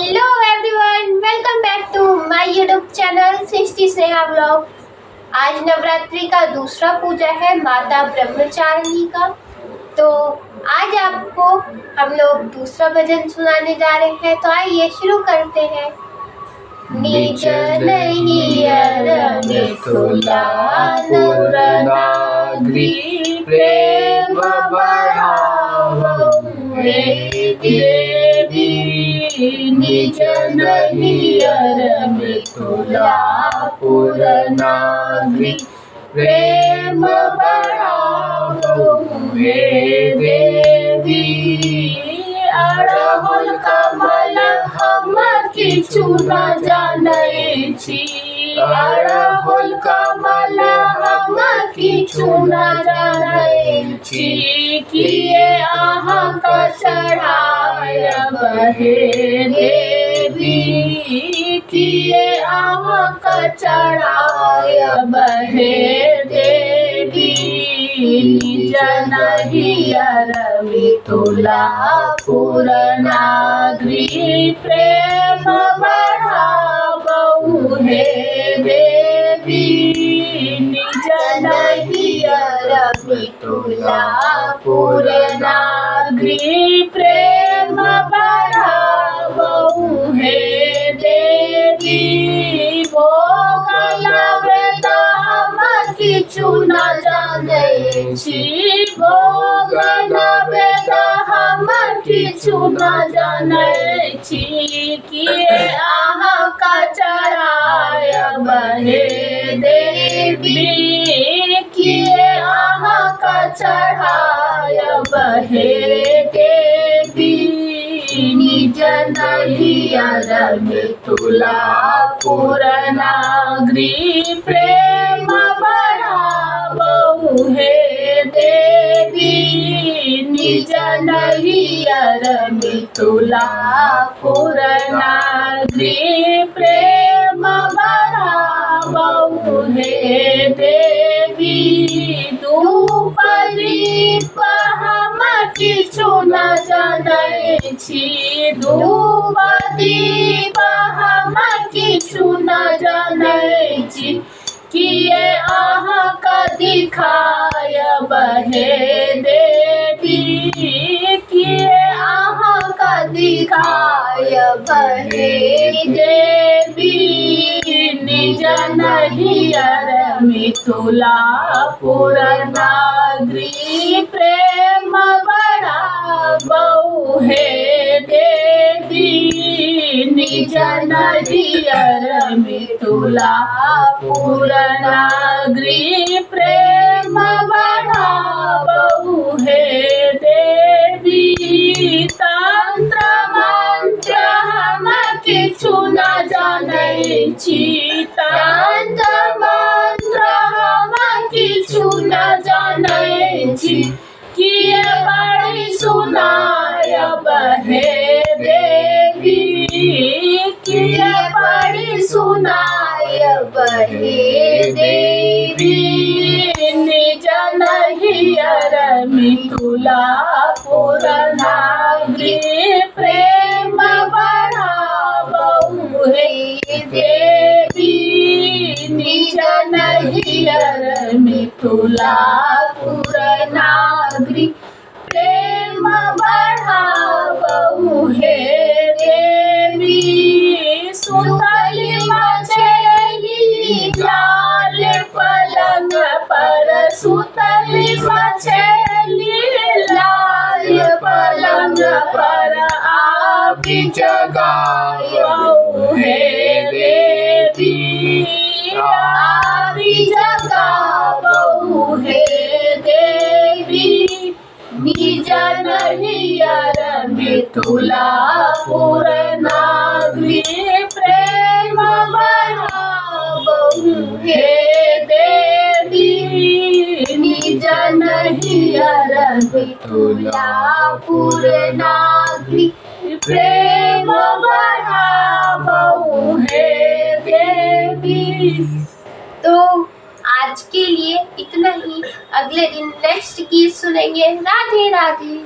Hello everyone, welcome back to my YouTube channel Srishti Sneha blog. आज नवरात्रि का दूसरा पूजा है माता ब्रह्मचारिणी का। तो आज आपको हम लोग दूसरा भजन सुनाने जा रहे हैं। तो आइए शुरू करते हैं। निज नैहर मिथिला पुरनागरी प्रेम बढ़ावो हे देवी। निज नैहर मिथिला पुरनागरी प्रेम बढ़ावो हे देवी। अड़हुल कमल हम किछु न जानै छी, अड़हुल कमल हम किछु न जानै छी। किए अहाँक चढ़ायब हे देवी, किए अहाँक चढ़ायब हे देवी। निज नैहर मिथिला पुरनागरी प्रेम बढ़ावो हे देवी। निज नैहर मिथिला पुरनागरी प्रेम बढ़ावो हे देवी। भोगल व्रत हम किछु न जानै छी, भोगल व्रत हम किछु न जानै छी। किए अहाँक चढ़ायब हे देवी, किए अहाँक चढ़ायब हे देवी। निज नैहर मिथिला पुरनागरी प्रेम बढ़ावो हे देवी। निज नैहर मिथिला पुरनागरी प्रेम बढ़ावो हे देवी। धूप दीप हम किछु न जानै छी, धूप दीप हम किछु न जानै छी। किए अहाँक दिखायब हे देवी, किए अहाँक दिखायब हे देवी। निज नैहर मिथिला पुरनागरी प्रेम बढ़ावो हे देवी। निज नैहर मिथिला पुरनागरी प्रेम बढ़ावो हे देवी। तंत्र मंत्र हम किछु न जानै छी, तंत्र मंत्र हम किछु न जानै छी। किए बड़ी सुनायब हे देवी, किए बड़ी सुनायब हे देवी। निज नैहर मिथिला पुरनागरी प्रेम बढ़ावो हे देवी। निज नैहर मिथिला पुरनागरी प्रेम बढ़ावो हे देवी। सुतली मछली लाल पलंग पर, सुतली मछली लाल पलंग पर आबि जगावो हे देवी, आबि जगावो हे देवी। निज नैहर मिथिला पुरनागरी प्रेम बढ़ावो हे देवी। निज नैहर मिथिला पुरनागरी प्रेम बढ़ावो हे देवी। तो आज के लिए इतना ही। अगले दिन नेक्स्ट गीत सुनेंगे। राधे राधे।